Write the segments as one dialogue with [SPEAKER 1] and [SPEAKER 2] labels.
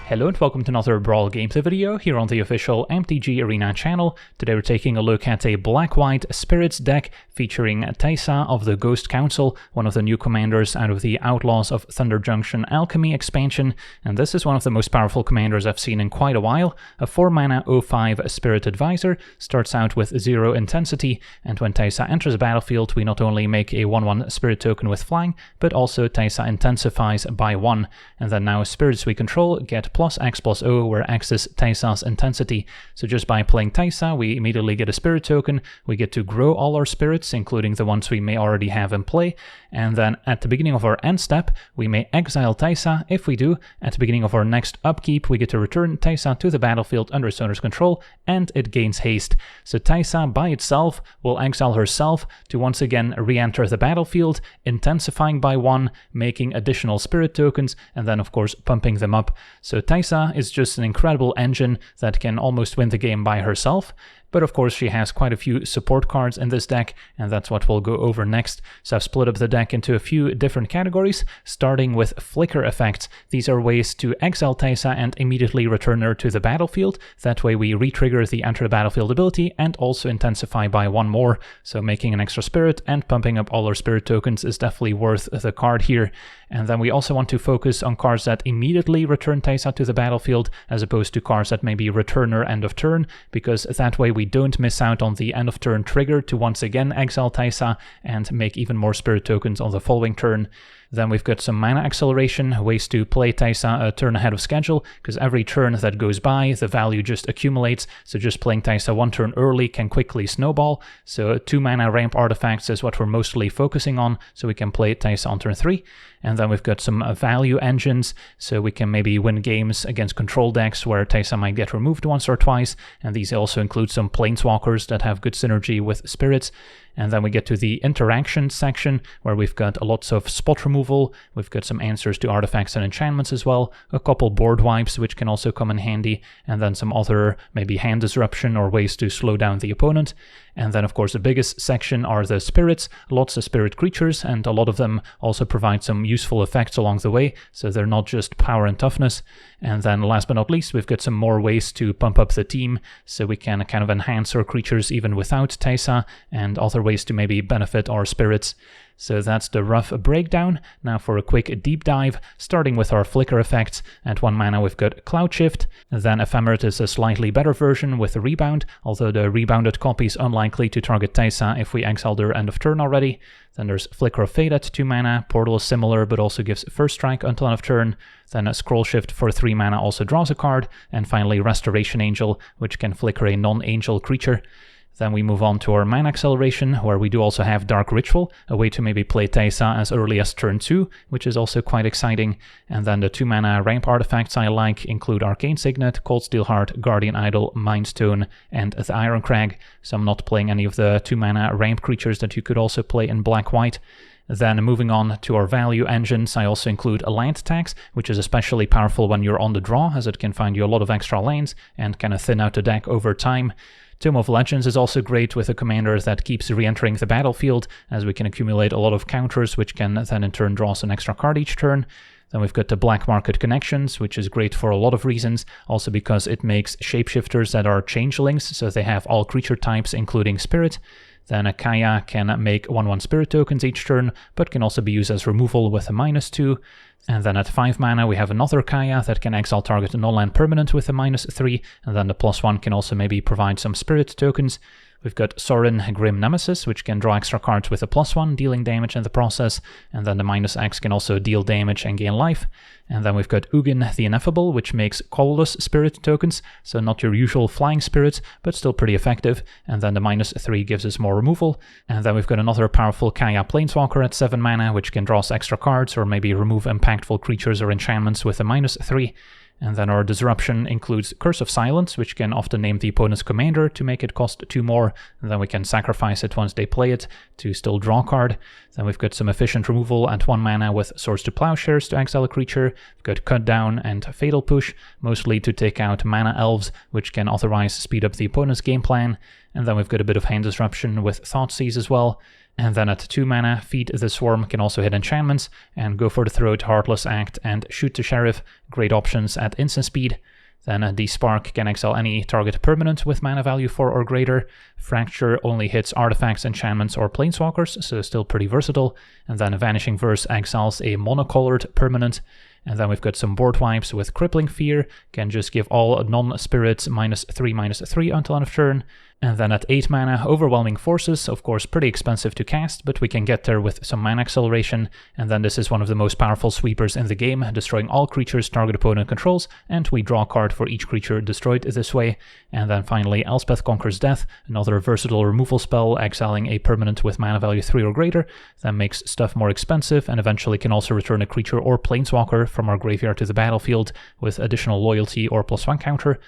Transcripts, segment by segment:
[SPEAKER 1] Hello and welcome to another Brawl gameplay video here on the official MTG Arena channel. Today we're taking a look at a black-white Spirits deck featuring Teysa of the Ghost Council, one of the new commanders out of the Outlaws of Thunder Junction Alchemy expansion, and this is one of the most powerful commanders I've seen in quite a while. A 4-mana 0/5 Spirit Advisor, starts out with 0 intensity, and when Teysa enters the battlefield we not only make a 1/1 Spirit token with flying, but also Teysa intensifies by 1, and then now spirits we control get +X+0, where X is Teysa's intensity. So just by playing Teysa, we immediately get a spirit token, we get to grow all our spirits, including the ones we may already have in play, and then at the beginning of our end step, we may exile Teysa. If we do, at the beginning of our next upkeep, we get to return Teysa to the battlefield under its owner's control, and it gains haste. So Teysa by itself will exile herself to once again re-enter the battlefield, intensifying by 1, making additional spirit tokens, and then of course pumping them up. So Teysa is just an incredible engine that can almost win the game by herself. But of course she has quite a few support cards in this deck, and that's what we'll go over next. So I've split up the deck into a few different categories, starting with flicker effects. These are ways to exile Teysa and immediately return her to the battlefield. That way we re-trigger the enter the battlefield ability and also intensify by 1 more. So making an extra spirit and pumping up all our spirit tokens is definitely worth the card here. And then we also want to focus on cards that immediately return Teysa to the battlefield, as opposed to cards that maybe return her end of turn, because that way we don't miss out on the end of turn trigger to once again exile Teysa and make even more spirit tokens on the following turn. Then we've got some mana acceleration, ways to play Teysa a turn ahead of schedule, because every turn that goes by, the value just accumulates, so just playing Teysa 1 turn early can quickly snowball. So 2 mana ramp artifacts is what we're mostly focusing on, so we can play Teysa on turn 3. And then we've got some value engines, so we can maybe win games against control decks where Teysa might get removed once or twice, and these also include some planeswalkers that have good synergy with spirits. And then we get to the interaction section, where we've got lots of spot removal, we've got some answers to artifacts and enchantments as well, a couple board wipes which can also come in handy, and then some other maybe hand disruption or ways to slow down the opponent. And then of course the biggest section are the spirits, lots of spirit creatures, and a lot of them also provide some useful effects along the way, so they're not just power and toughness. And then last but not least, we've got some more ways to pump up the team, so we can kind of enhance our creatures even without Teysa, and other ways to maybe benefit our spirits. So that's the rough breakdown. Now for a quick deep dive, starting with our flicker effects. At 1 mana we've got Cloud Shift, then Ephemerate is a slightly better version with a Rebound, although the rebounded copy is unlikely to target Teysa if we exiled her end of turn already. Then there's Flicker of Fate at 2 mana, Portal is similar but also gives First Strike until end of turn. Then a Scroll Shift for 3 mana also draws a card, and finally Restoration Angel, which can flicker a non-angel creature. Then we move on to our mana acceleration, where we do also have Dark Ritual, a way to maybe play Teysa as early as turn 2, which is also quite exciting. And then the 2 mana ramp artifacts I like include Arcane Signet, Cold Steel Heart, Guardian Idol, Mind Stone, and the Iron Crag. So I'm not playing any of the 2 mana ramp creatures that you could also play in black-white. Then moving on to our value engines, I also include a land tax, which is especially powerful when you're on the draw, as it can find you a lot of extra lands and kind of thin out the deck over time. Tome of Legends is also great with a commander that keeps re-entering the battlefield, as we can accumulate a lot of counters, which can then in turn draw us an extra card each turn. Then we've got the Black Market Connections, which is great for a lot of reasons, also because it makes shapeshifters that are changelings, so they have all creature types including spirit. Then a Kaya can make 1/1 spirit tokens each turn, but can also be used as removal with a -2. And then at 5 mana we have another Kaya that can exile target non-land permanent with a -3, and then the +1 can also maybe provide some spirit tokens. We've got Sorin, Grim Nemesis, which can draw extra cards with a +1, dealing damage in the process, and then the -X can also deal damage and gain life. And then we've got Ugin the Ineffable, which makes colorless spirit tokens, so not your usual flying spirits, but still pretty effective, and then the -3 gives us more removal. And then we've got another powerful Kaya Planeswalker at 7 mana, which can draw us extra cards, or maybe remove impactful creatures or enchantments with a -3. And then our disruption includes Curse of Silence, which can often name the opponent's commander to make it cost 2 more, and then we can sacrifice it once they play it to still draw a card. Then we've got some efficient removal at 1 mana with Swords to Plowshares to exile a creature. We've got Cut Down and Fatal Push, mostly to take out mana elves, which can otherwise speed up the opponent's game plan. And then we've got a bit of hand disruption with Thoughtseize as well. And then at 2 mana, Feed the Swarm can also hit enchantments, and Go for the Throat, Heartless Act, and Shoot the Sheriff, great options at instant speed. Then the Spark can exile any target permanent with mana value 4 or greater. Fracture only hits artifacts, enchantments, or planeswalkers, so still pretty versatile. And then Vanishing Verse exiles a monocolored permanent. And then we've got some board wipes with Crippling Fear, can just give all non-spirits -3/-3 until end of turn. And then at 8 mana, Overwhelming Forces, of course pretty expensive to cast, but we can get there with some mana acceleration. And then this is one of the most powerful sweepers in the game, destroying all creatures target opponent controls, and we draw a card for each creature destroyed this way. And then finally, Elspeth Conquers Death, another versatile removal spell, exiling a permanent with mana value 3 or greater. That makes stuff more expensive, and eventually can also return a creature or planeswalker from our graveyard to the battlefield with additional loyalty or +1 counter.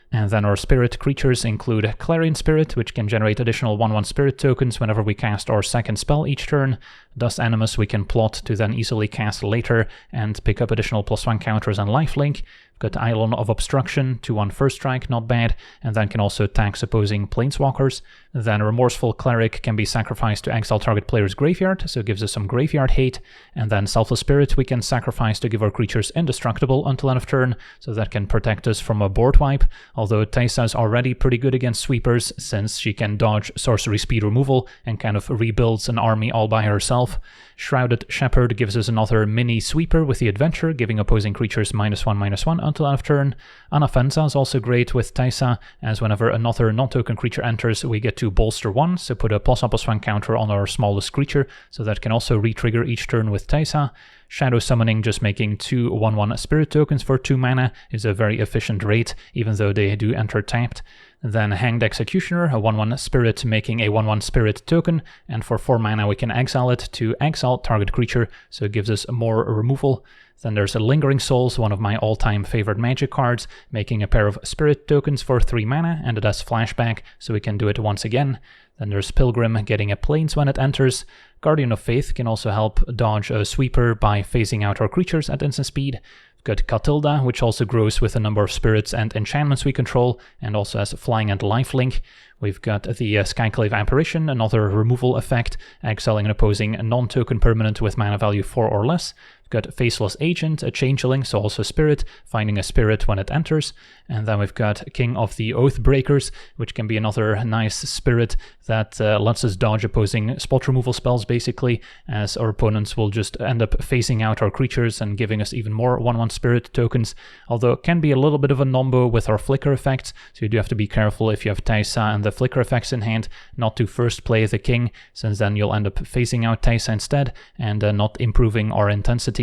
[SPEAKER 1] And then our spirit creatures include Clarion Spirit, which can generate additional 1/1 spirit tokens whenever we cast our second spell each turn. Dust Animus we can plot to then easily cast later and pick up additional +1 counters and lifelink. We've got Island of Obstruction, 2/1 first strike, not bad, and then can also tax opposing planeswalkers. Then Remorseful Cleric can be sacrificed to exile target player's graveyard, so it gives us some graveyard hate. And then Selfless Spirit we can sacrifice to give our creatures indestructible until end of turn, so that can protect us from a board wipe. Although Teysa is already pretty good against sweepers, since she can dodge sorcery speed removal and kind of rebuilds an army all by herself. Shrouded Shepherd gives us another mini sweeper with the adventure, giving opposing creatures -1/-1 until end of turn. Anafenza is also great with Teysa, as whenever another non-token creature enters, we get to bolster 1, so put a +1/+1 counter on our smallest creature, so that can also re-trigger each turn with Teysa. Shadow Summoning, just making 2 1/1 spirit tokens for 2 mana, is a very efficient rate, even though they do enter tapped. Then Hanged Executioner, a 1/1 spirit, making a 1/1 spirit token, and for 4 mana we can exile it to exile target creature, so it gives us more removal. Then there's a Lingering Souls, one of my all-time favorite Magic cards, making a pair of spirit tokens for 3 mana, and it has flashback, so we can do it once again. Then there's Pilgrim, getting a Plains when it enters. Guardian of Faith can also help dodge a sweeper by phasing out our creatures at instant speed. We've got Catilda, which also grows with the number of spirits and enchantments we control, and also has flying and lifelink. We've got the Skyclave Apparition, another removal effect, exiling an opposing non-token permanent with mana value 4 or less. We've got Faceless Agent, a changeling, so also spirit, finding a spirit when it enters. And then we've got King of the Oathbreakers, which can be another nice spirit that lets us dodge opposing spot removal spells, basically, as our opponents will just end up phasing out our creatures and giving us even more 1/1 spirit tokens, although it can be a little bit of a nombo with our flicker effects, so you do have to be careful if you have Teysa and the flicker effects in hand, not to first play the king, since then you'll end up phasing out Teysa instead and not improving our intensity.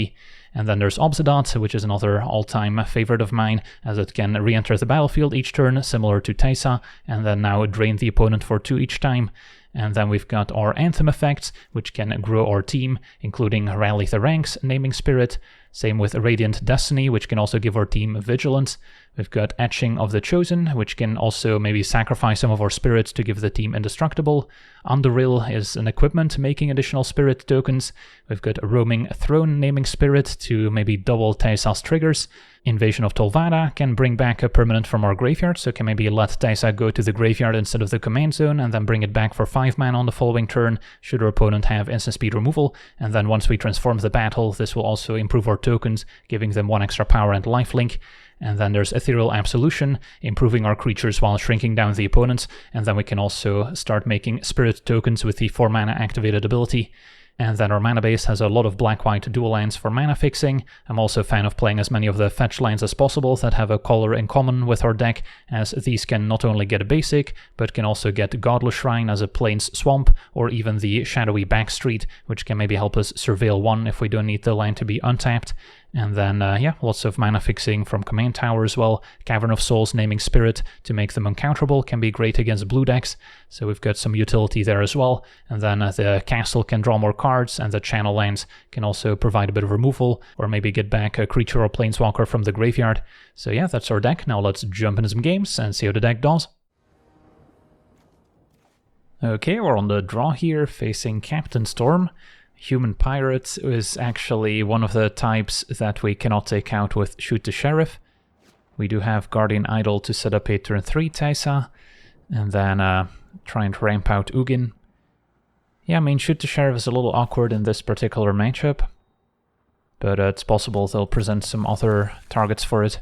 [SPEAKER 1] And then there's Obsidat, which is another all-time favorite of mine, as it can re-enter the battlefield each turn, similar to Teysa, and then now drain the opponent for 2 each time. And then we've got our Anthem effects, which can grow our team, including Rally the Ranks, Naming Spirit. Same with Radiant Destiny, which can also give our team Vigilance. We've got Etching of the Chosen, which can also maybe sacrifice some of our spirits to give the team indestructible. Underrill is an equipment making additional spirit tokens. We've got Roaming Throne, Naming Spirit to maybe double Teysa's triggers. Invasion of Tolvada can bring back a permanent from our graveyard, so can maybe let Teysa go to the graveyard instead of the command zone and then bring it back for 5 mana on the following turn, should our opponent have instant speed removal. And then once we transform the battle, this will also improve our tokens, giving them 1 extra power and lifelink. And then there's Ethereal Absolution, improving our creatures while shrinking down the opponents, and then we can also start making spirit tokens with the 4 mana activated ability. And then our mana base has a lot of black-white dual lands for mana fixing. I'm also a fan of playing as many of the fetch lands as possible that have a color in common with our deck, as these can not only get a basic, but can also get Godless Shrine as a Plains Swamp, or even the Shadowy Backstreet, which can maybe help us surveil 1 if we don't need the land to be untapped. And then, yeah, lots of mana fixing from Command Tower as well. Cavern of Souls, Naming Spirit to make them uncounterable can be great against blue decks, so we've got some utility there as well. And then the Castle can draw more cards, and the Channel lands can also provide a bit of removal, or maybe get back a creature or planeswalker from the graveyard. So yeah, that's our deck. Now let's jump into some games and see how the deck does. Okay, we're on the draw here, facing Captain Storm. Human Pirate is actually one of the types that we cannot take out with Shoot the Sheriff. We do have Guardian Idol to set up a turn 3 Teysa, and then try and ramp out Ugin. Yeah, I mean, shoot the Sheriff is a little awkward in this particular matchup, but it's possible they'll present some other targets for it.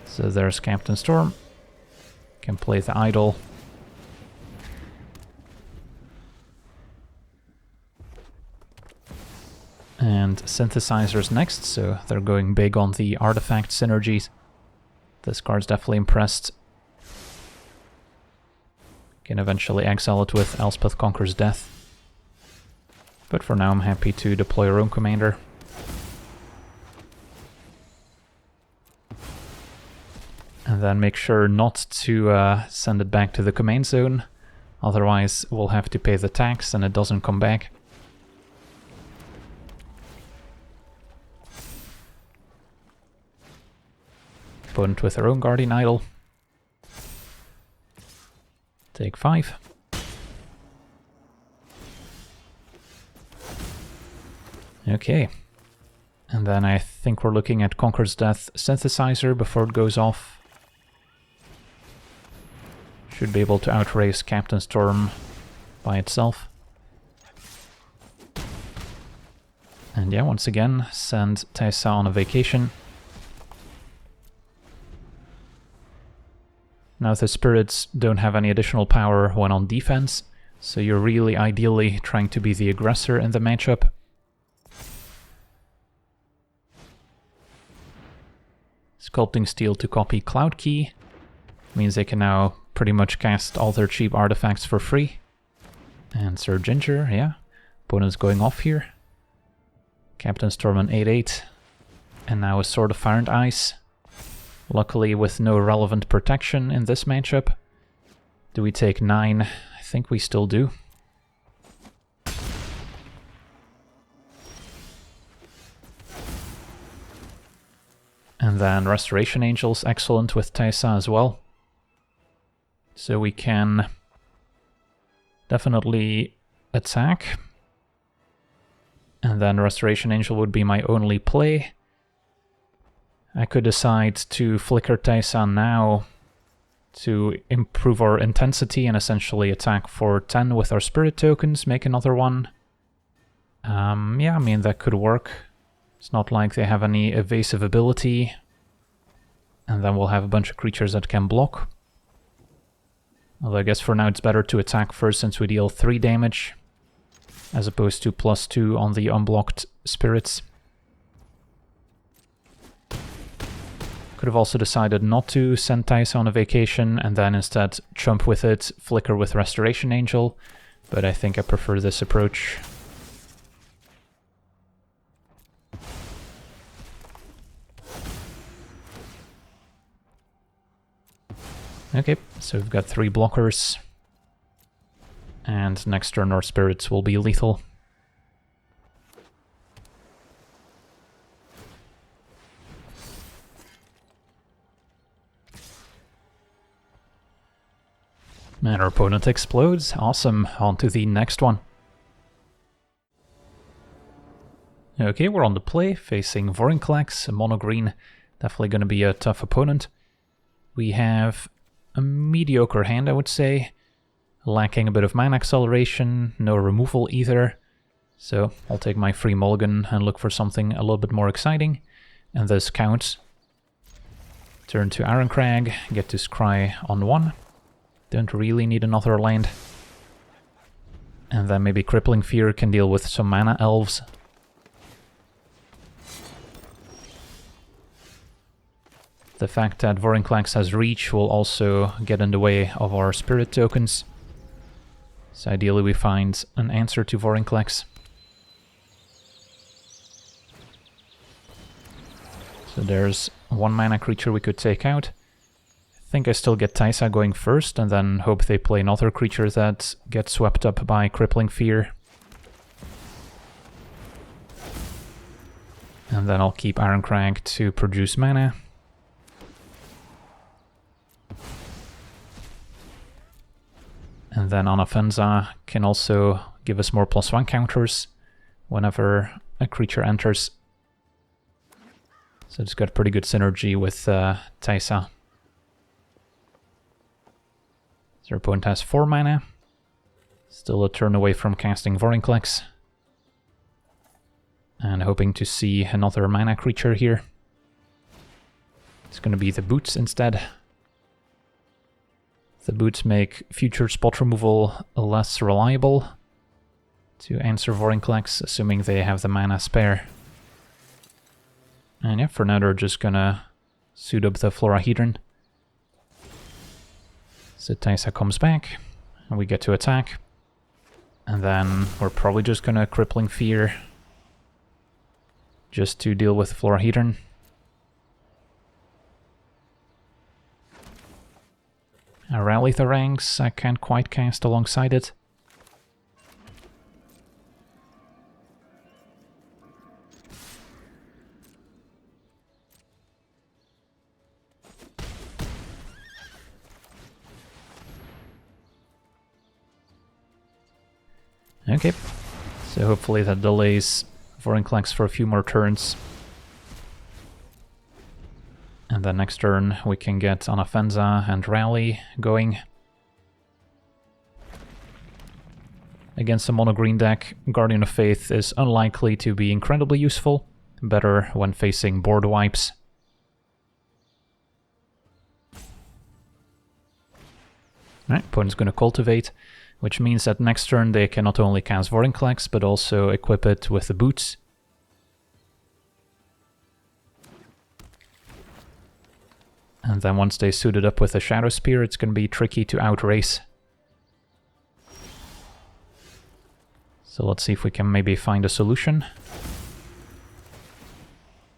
[SPEAKER 1] So there's Captain Storm. Can play the Idol. And Synthesizer's next, so they're going big on the artifact synergies. This card's definitely impressed. Can eventually exile it with Elspeth Conquers Death. But for now I'm happy to deploy our own commander. And then make sure not to send it back to the command zone, otherwise we'll have to pay the tax and it doesn't come back. Opponent with their own Guardian Idol. Take 5. Okay. And then I think we're looking at Conquer's Death Synthesizer before it goes off. Should be able to outrace Captain Storm by itself. And yeah, once again, send Teysa on a vacation. Now the spirits don't have any additional power when on defense, so you're really ideally trying to be the aggressor in the matchup. Sculpting Steel to copy Cloud Key means they can now pretty much cast all their cheap artifacts for free. And Sir Ginger, yeah. Opponent's going off here. Captain Storm on 8/8. And now a Sword of Fire and Ice. Luckily with no relevant protection in this matchup. Do we take 9? I think we still do. And then Restoration Angel's excellent with Teysa as well. So we can definitely attack. And then Restoration Angel would be my only play. I could decide to flicker Teysa now to improve our intensity and essentially attack for 10 with our spirit tokens, make another one. Yeah, I mean, that could work. It's not like they have any evasive ability. And then we'll have a bunch of creatures that can block. Although I guess for now it's better to attack first since we deal 3 damage, as opposed to +2 on the unblocked spirits. Could have also decided not to send Teysa on a vacation and then instead chump with it, flicker with Restoration Angel, but I think I prefer this approach. Okay, so we've got 3 blockers, and next turn our spirits will be lethal. And our opponent explodes. Awesome. On to the next one. Okay, we're on the play, facing Vorinclex, a mono green. Definitely going to be a tough opponent. We have a mediocre hand, I would say. Lacking a bit of mana acceleration, no removal either. So I'll take my free mulligan and look for something a little bit more exciting. And this counts. Turn to Ironcrag, get to scry on 1. Don't really need another land. And then maybe Crippling Fear can deal with some mana elves. The fact that Vorinclex has reach will also get in the way of our spirit tokens. So ideally we find an answer to Vorinclex. So there's 1 mana creature we could take out. I think I still get Teysa going first and then hope they play another creature that gets swept up by Crippling Fear. And then I'll keep Ironcrag to produce mana. And then Anafenza can also give us more +1 counters whenever a creature enters. So it's got pretty good synergy with Teysa. Their opponent has 4 mana. Still a turn away from casting Vorinclex. And hoping to see another mana creature here. It's going to be the Boots instead. The Boots make future spot removal less reliable to answer Vorinclex, assuming they have the mana spare. And yeah, for now they're just gonna suit up the Florahedron. So Teysa comes back, and we get to attack. And then we're probably just gonna Crippling Fear just to deal with Florahedron. Rally the Ranks, I can't quite cast alongside it. Okay, so hopefully that delays Vorinclex for a few more turns. And then next turn we can get Anafenza and Rally going. Against a mono-green deck, Guardian of Faith is unlikely to be incredibly useful, better when facing board wipes. Alright, opponent's going to Cultivate, which means that next turn they can not only cast Vorinclex, but also equip it with the Boots. And then once they suit it up with a Shadow Spear, it's going to be tricky to outrace. So let's see if we can maybe find a solution.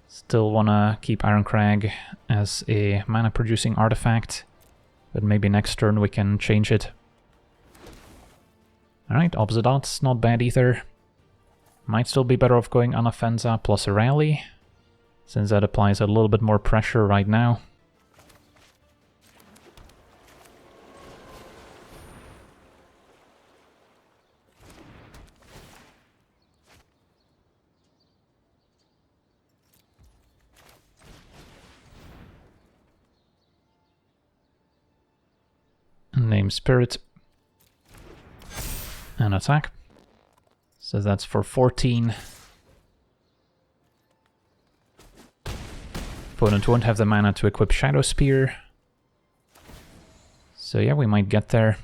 [SPEAKER 1] Still want to keep Ironcrag as a mana-producing artifact, but maybe next turn we can change it. Alright, Obsidian's not bad either. Might still be better off going Anafenza plus a Rally, since that applies a little bit more pressure right now. Name Spirit. And attack. So that's for 14. Opponent won't have the mana to equip Shadow Spear. So yeah, we might get there.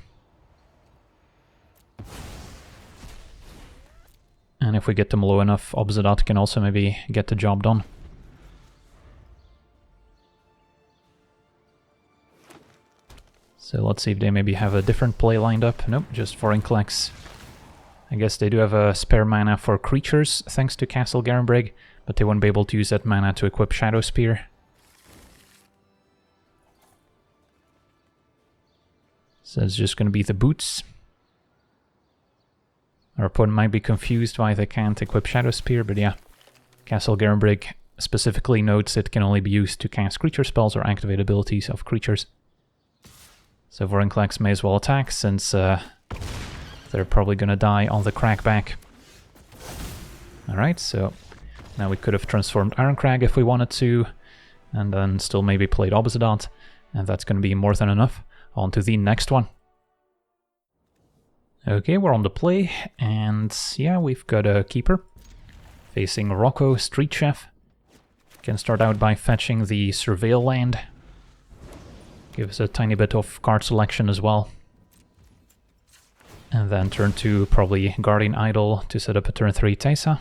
[SPEAKER 1] And if we get them low enough, Obsidian can also maybe get the job done. So let's see if they maybe have a different play lined up. Nope, just Vorinclex. I guess they do have a spare mana for creatures, thanks to Castle Garenbrig, but they won't be able to use that mana to equip Shadow Spear. So it's just going to be the Boots. Our opponent might be confused why they can't equip Shadow Spear, but yeah. Castle Garenbrig specifically notes it can only be used to cast creature spells or activate abilities of creatures. So Vorinclex may as well attack, since they're probably gonna die on the crackback. Alright, so now we could have transformed Ironcrag if we wanted to, and then still maybe played Obsidian, and that's gonna be more than enough. On to the next one. Okay, we're on the play, and yeah, we've got a Keeper. Facing Rocco, Street Chef. Can start out by fetching the Surveil land. Gives a tiny bit of card selection as well. And then turn 2, probably Guardian Idol to set up a turn 3 Teysa.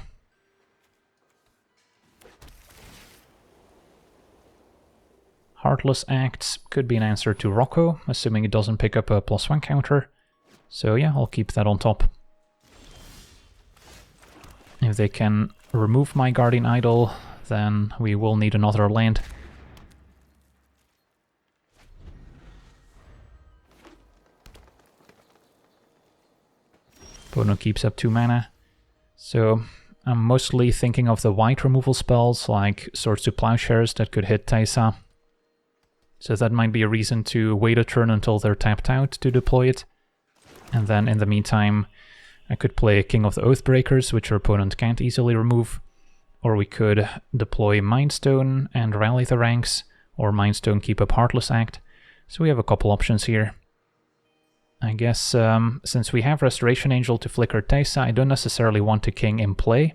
[SPEAKER 1] Heartless Acts could be an answer to Rocco, assuming it doesn't pick up a +1 counter. So yeah, I'll keep that on top. If they can remove my Guardian Idol, then we will need another land. Opponent keeps up 2 mana. So I'm mostly thinking of the white removal spells, like Swords to Plowshares that could hit Teysa. So that might be a reason to wait a turn until they're tapped out to deploy it. And then in the meantime, I could play King of the Oathbreakers, which our opponent can't easily remove. Or we could deploy Mindstone and Rally the Ranks, or Mindstone keep up Heartless Act. So we have a couple options here. I guess since we have Restoration Angel to flicker Teysa, I don't necessarily want to king in play.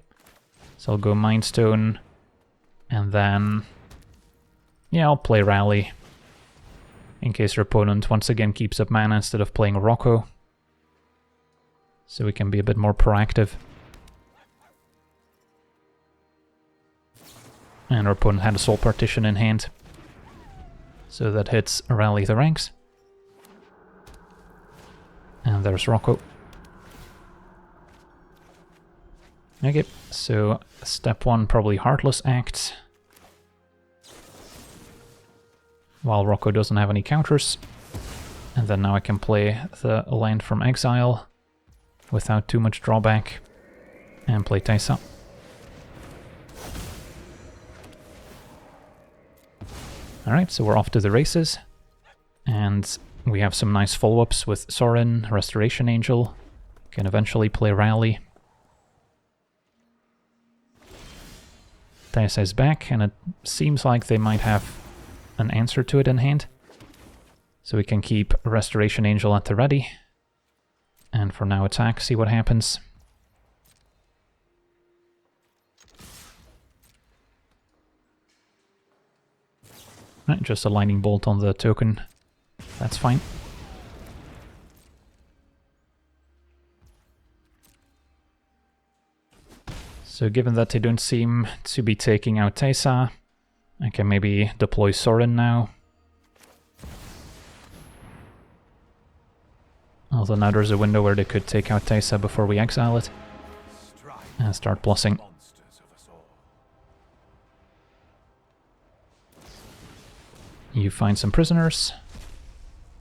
[SPEAKER 1] So I'll go Mind Stone, and then, yeah, I'll play Rally, in case your opponent once again keeps up mana instead of playing Rocco. So we can be a bit more proactive. And our opponent had a Soul Partition in hand. So that hits Rally the ranks. And there's Rocco. Okay, so step 1, probably Heartless Act. While Rocco doesn't have any counters. And then now I can play the land from exile without too much drawback. And play Teysa. Alright, so we're off to the races. And we have some nice follow-ups with Sorin, Restoration Angel. Can eventually play Rally. Teysa is back, and it seems like they might have an answer to it in hand. So we can keep Restoration Angel at the ready. And for now attack, see what happens. Right, just a Lightning Bolt on the token. That's fine. So given that they don't seem to be taking out Teysa, I can maybe deploy Sorin now. Although now there's a window where they could take out Teysa before we exile it. And start plussing. You find some prisoners.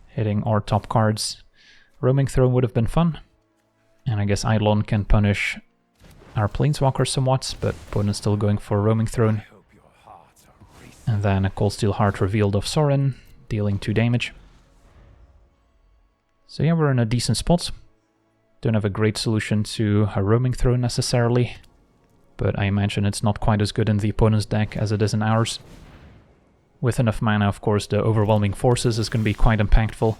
[SPEAKER 1] Hitting our top cards. Roaming Throne would have been fun. And I guess Eidolon can punish our Planeswalker somewhat, but opponent's still going for Roaming Throne. And then a Cold Steel Heart revealed of Sorin, dealing 2 damage. So yeah, we're in a decent spot. Don't have a great solution to a Roaming Throne necessarily, but I imagine it's not quite as good in the opponent's deck as it is in ours. With enough mana, of course, the Overwhelming Forces is going to be quite impactful.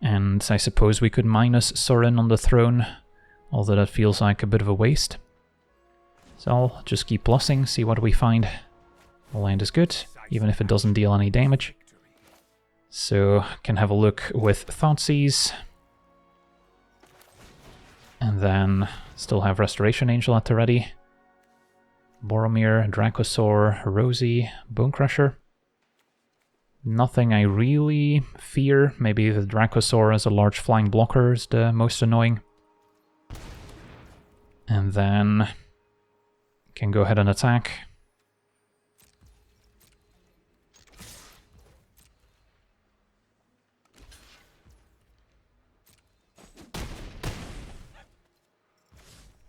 [SPEAKER 1] And I suppose we could minus Sorin on the throne, although that feels like a bit of a waste. So I'll just keep plussing, see what we find. The land is good, even if it doesn't deal any damage. So can have a look with Thoughtseize. And then still have Restoration Angel at the ready. Boromir, Dracosaur, Rosie, Bonecrusher. Nothing I really fear. Maybe the Dracosaur as a large flying blocker is the most annoying. And then can go ahead and attack.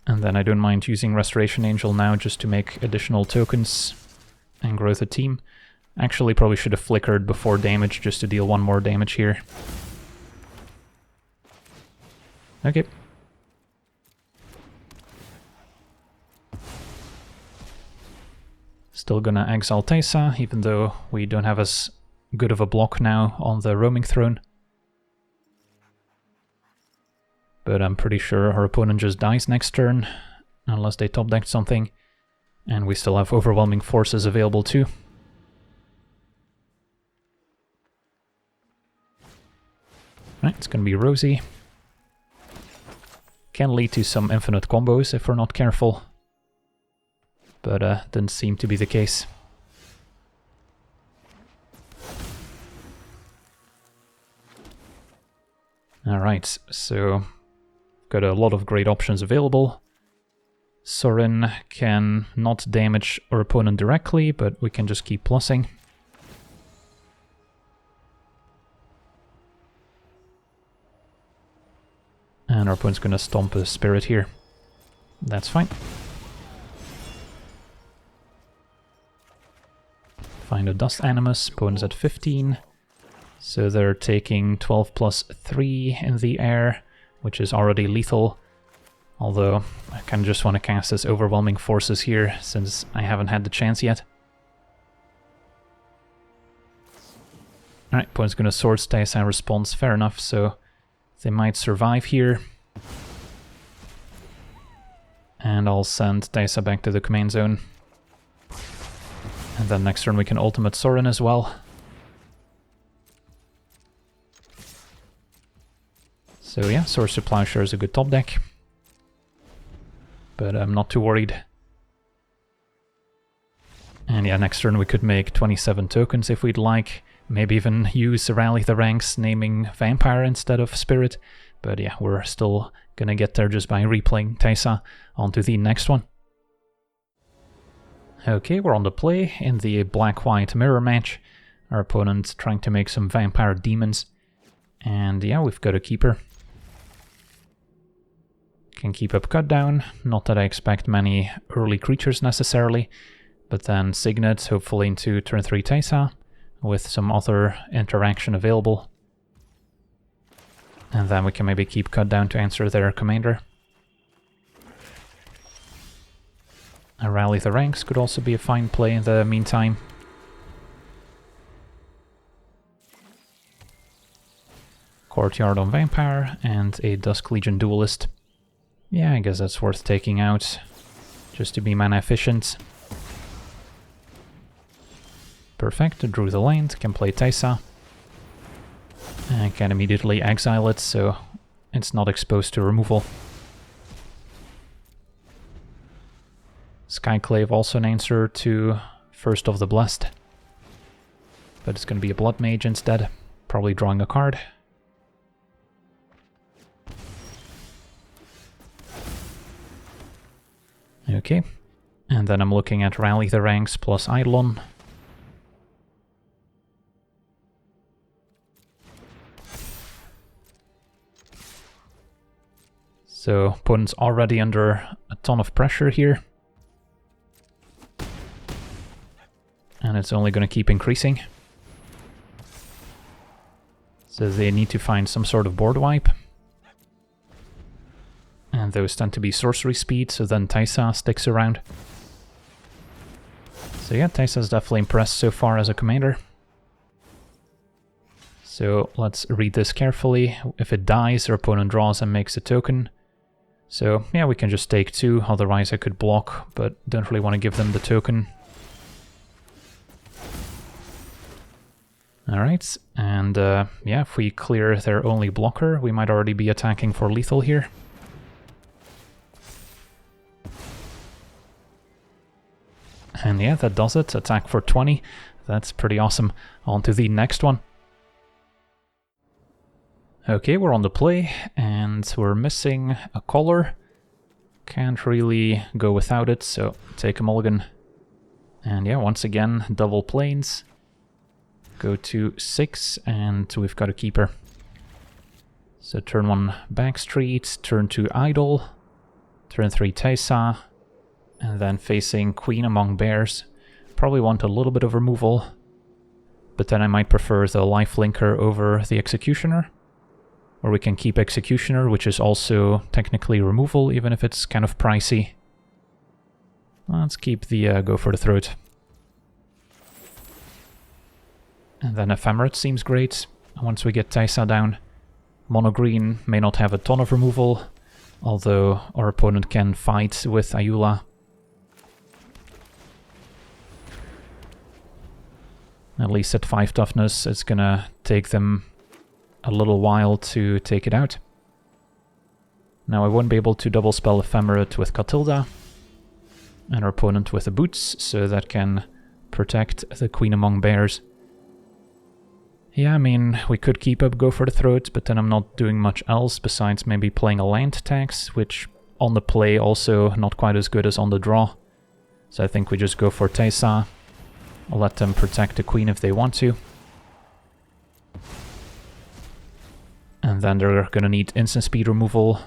[SPEAKER 1] And then I don't mind using Restoration Angel now just to make additional tokens and grow the team. Actually, probably should have flickered before damage just to deal 1 more damage here. Okay. Still gonna exile Teysa, even though we don't have as good of a block now on the Roaming Throne. But I'm pretty sure our opponent just dies next turn, unless they top decked something. And we still have Overwhelming Forces available too. Right, it's gonna be Rosie. Can lead to some infinite combos if we're not careful. But didn't seem to be the case. Alright, so got a lot of great options available. Sorin can not damage our opponent directly, but we can just keep plussing. And our opponent's gonna stomp a spirit here. That's fine. Find a Dust Animus, opponent's at 15. So they're taking 12 plus 3 in the air, which is already lethal. Although I kind of just want to cast this Overwhelming Forces here, since I haven't had the chance yet. Alright, opponent's gonna source Teysa response, fair enough, so they might survive here. And I'll send Teysa back to the command zone. And then next turn we can ultimate Sorin as well. So yeah, Source to Plowshare is a good top deck. But I'm not too worried. And yeah, next turn we could make 27 tokens if we'd like. Maybe even use Rally the Ranks, naming Vampire instead of Spirit. But yeah, we're still gonna get there just by replaying Teysa. On to the next one. Okay, we're on the play in the black-white mirror match. Our opponent trying to make some Vampire Demons. And yeah, we've got a keeper. Can keep up Cut Down. Not that I expect many early creatures necessarily. But then Signet, hopefully into turn 3 Teysa, with some other interaction available. And then we can maybe keep Cut Down to answer their commander. A Rally the Ranks could also be a fine play in the meantime. Courtyard on Vampire and a Dusk Legion Duelist. Yeah, I guess that's worth taking out, just to be mana efficient. Perfect, drew the land, can play Teysa. And can immediately exile it, so it's not exposed to removal. Skyclave also an answer to First of the Blessed. But it's going to be a Blood Mage instead, probably drawing a card. Okay, and then I'm looking at Rally the Ranks plus Eidolon. So opponent's already under a ton of pressure here. And it's only going to keep increasing. So they need to find some sort of board wipe. And those tend to be sorcery speed, so then Teysa sticks around. So yeah, Teysa's definitely impressed so far as a commander. So let's read this carefully. If it dies, our opponent draws and makes a token. So yeah, we can just take 2, otherwise I could block, but don't really want to give them the token. Alright, and yeah, if we clear their only blocker, we might already be attacking for lethal here. And yeah, that does it. Attack for 20. That's pretty awesome. On to the next one. Okay, we're on the play, and we're missing a color. Can't really go without it, so take a mulligan. And yeah, once again, double planes. Go to 6, and we've got a keeper. So turn 1 Backstreet, turn 2 Idol, turn 3 Teysa, and then facing Queen Among Bears. Probably want a little bit of removal, but then I might prefer the Lifelinker over the Executioner. Or we can keep Executioner, which is also technically removal, even if it's kind of pricey. Let's keep the Go for the Throat. And then Ephemerate seems great, once we get Teysa down. Mono Green may not have a ton of removal, although our opponent can fight with Ayula. At least at 5 toughness, it's gonna take them a little while to take it out. Now I won't be able to double spell Ephemerate with Catilda, and our opponent with the Boots, so that can protect the Queen Among Bears. Yeah, I mean, we could keep up Go for the Throat, but then I'm not doing much else besides maybe playing a land tax, which on the play also not quite as good as on the draw. So I think we just go for Teysa. I'll let them protect the Queen if they want to. And then they're gonna need instant speed removal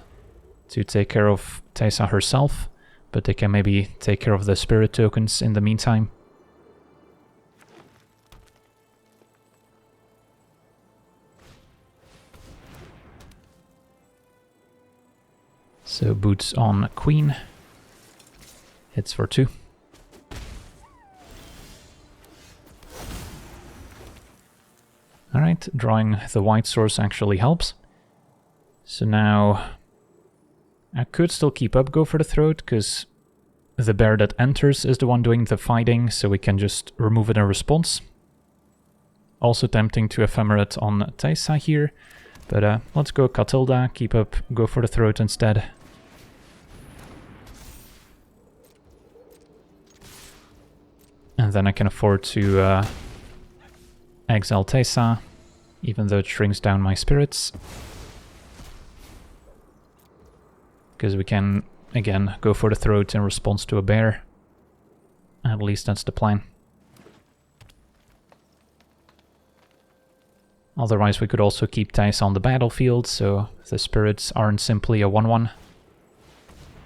[SPEAKER 1] to take care of Teysa herself, but they can maybe take care of the spirit tokens in the meantime. So Boots on Queen. Hits for 2. Alright, drawing the white source actually helps. So now I could still keep up Go for the Throat, because the bear that enters is the one doing the fighting, so we can just remove it in response. Also tempting to ephemerate on Teysa here, but let's go Catilda, keep up Go for the Throat instead. And then I can afford to exile Teysa, even though it shrinks down my spirits. Because we can, again, Go for the Throat in response to a bear. At least that's the plan. Otherwise we could also keep Teysa on the battlefield, so the spirits aren't simply a 1-1.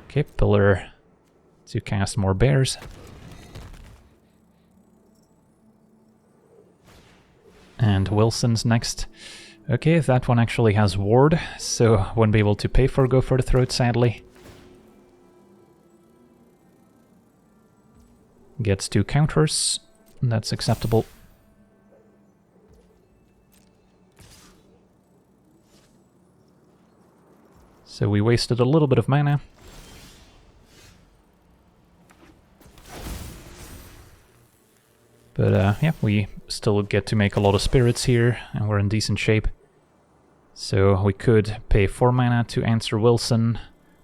[SPEAKER 1] Okay, pillar to cast more bears. And Wilson's next. Okay, that one actually has ward, so won't be able to pay for Go for the Throat, sadly. Gets 2 counters, that's acceptable. So we wasted a little bit of mana. But yeah, we still get to make a lot of spirits here, and we're in decent shape. So we could pay 4 mana to answer Wilson,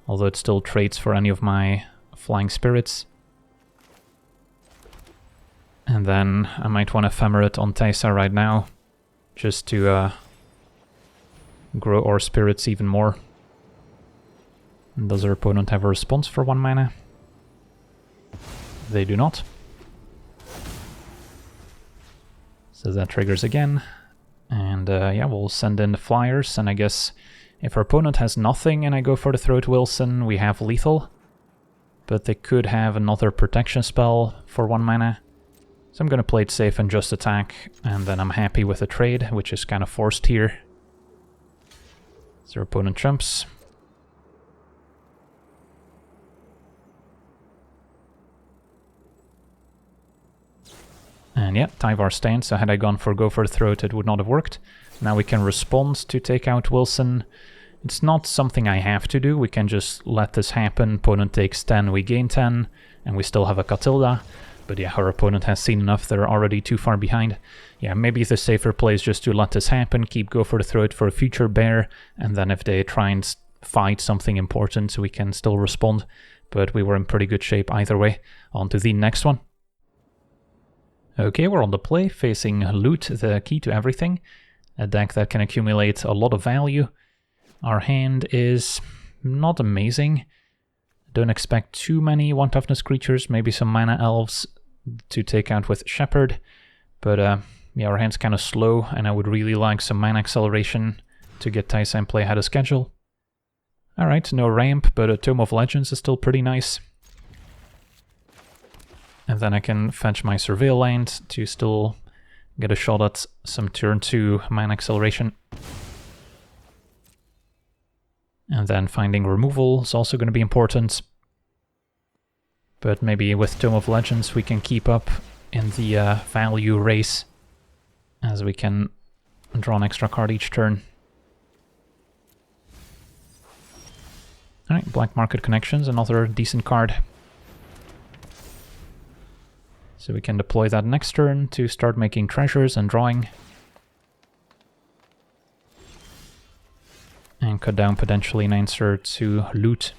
[SPEAKER 1] although it still trades for any of my flying spirits. And then I might want to ephemerate on Teysa right now, just to grow our spirits even more. And does our opponent have a response for 1 mana? They do not. So that triggers again, and yeah, we'll send in the flyers, and I guess if our opponent has nothing and I Go for the Throat Wilson, we have lethal. But they could have another protection spell for 1 mana. So I'm gonna play it safe and just attack, and then I'm happy with the trade, which is kind of forced here. So our opponent jumps. And yeah, Tyvar stands, so had I gone for Go for the Throat it would not have worked. Now we can respond to take out Wilson. It's not something I have to do, we can just let this happen. Opponent takes 10, we gain 10, and we still have a Catilda. But yeah, our opponent has seen enough, they're already too far behind. Yeah, maybe the safer play is just to let this happen, keep Go for the Throat for a future bear, and then if they try and fight something important, we can still respond. But we were in pretty good shape either way. On to the next one. Okay, we're on the play, facing Loot, the key to everything. A deck that can accumulate a lot of value. Our hand is not amazing. Don't expect too many 1 toughness creatures, maybe some mana elves to take out with Shepherd. But yeah, our hand's kind of slow, and I would really like some mana acceleration to get Teysa in play ahead of schedule. Alright, no ramp, but a Tome of Legends is still pretty nice. And then I can fetch my Surveil land to still get a shot at some turn 2 mana acceleration. And then finding removal is also going to be important. But maybe with Tome of Legends we can keep up in the value race, as we can draw an extra card each turn. Alright, Black Market Connections, another decent card. So we can deploy that next turn to start making treasures and drawing. And cut down potentially an answer to Loot.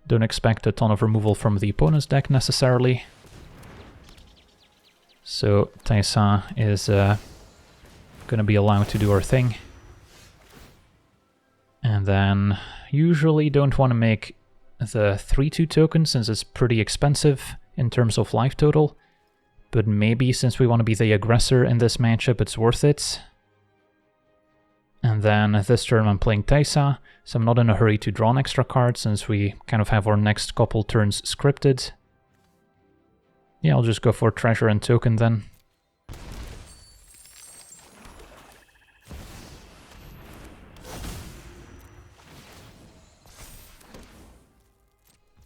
[SPEAKER 1] Don't expect a ton of removal from the opponent's deck necessarily. So Teysa is going to be allowed to do her thing. And then usually don't want to make the 3/2 token since it's pretty expensive in terms of life total. But maybe since we want to be the aggressor in this matchup, it's worth it. And then this turn I'm playing Teysa, so I'm not in a hurry to draw an extra card since we kind of have our next couple turns scripted. Yeah, I'll just go for treasure and token then.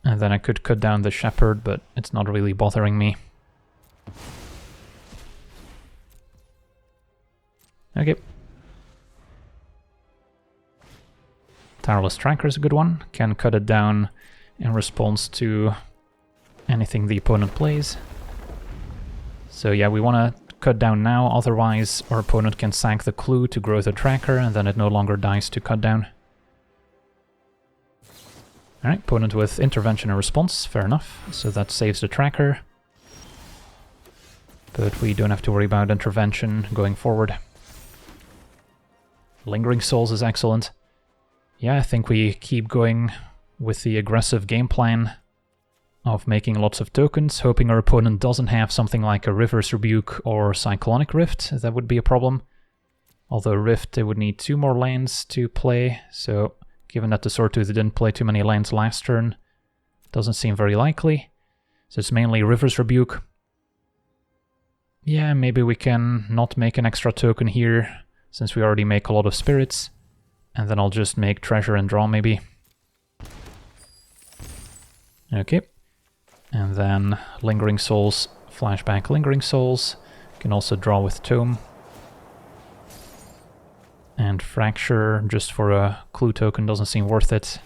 [SPEAKER 1] And then I could cut down the Shepherd, but it's not really bothering me. Okay. Tireless Tracker is a good one. Can cut it down in response to anything the opponent plays. So yeah, we want to cut down now, otherwise our opponent can sack the clue to grow the tracker and then it no longer dies to cut down. Alright, opponent with intervention and response, fair enough. So that saves the tracker. But we don't have to worry about intervention going forward. Lingering Souls is excellent. Yeah, I think we keep going with the aggressive game plan of making lots of tokens, hoping our opponent doesn't have something like a River's Rebuke or Cyclonic Rift. That would be a problem. Although Rift, they would need 2 more lands to play, so given that the Swordtooth didn't play too many lands last turn, doesn't seem very likely. So it's mainly River's Rebuke. Yeah, maybe we can not make an extra token here, since we already make a lot of spirits. And then I'll just make Treasure and Draw, maybe. Okay. And then Lingering Souls, flashback Lingering Souls. Can also draw with Tome. And Fracture, just for a clue token, doesn't seem worth it.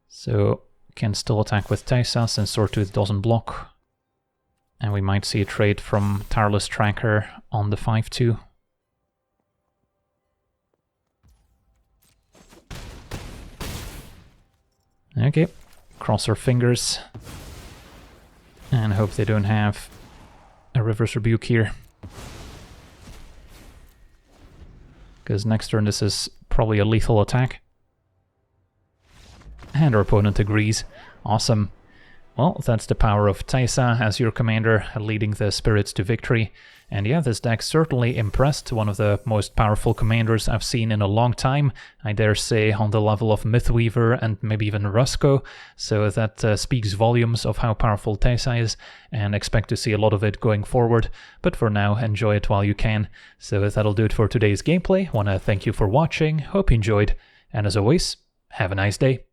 [SPEAKER 1] So, can still attack with Teysa, since Swordtooth doesn't block. And we might see a trade from Tireless Tracker on the 5-2. Okay, cross our fingers and hope they don't have a River's Rebuke here. Because next turn this is probably a lethal attack. And our opponent agrees. Awesome. Well, that's the power of Teysa as your commander, leading the spirits to victory. And yeah, this deck certainly impressed, one of the most powerful commanders I've seen in a long time. I dare say on the level of Mythweaver and maybe even Rusko. So that speaks volumes of how powerful Teysa is, and expect to see a lot of it going forward. But for now, enjoy it while you can. So that'll do it for today's gameplay. Want to thank you for watching, hope you enjoyed, and as always, have a nice day.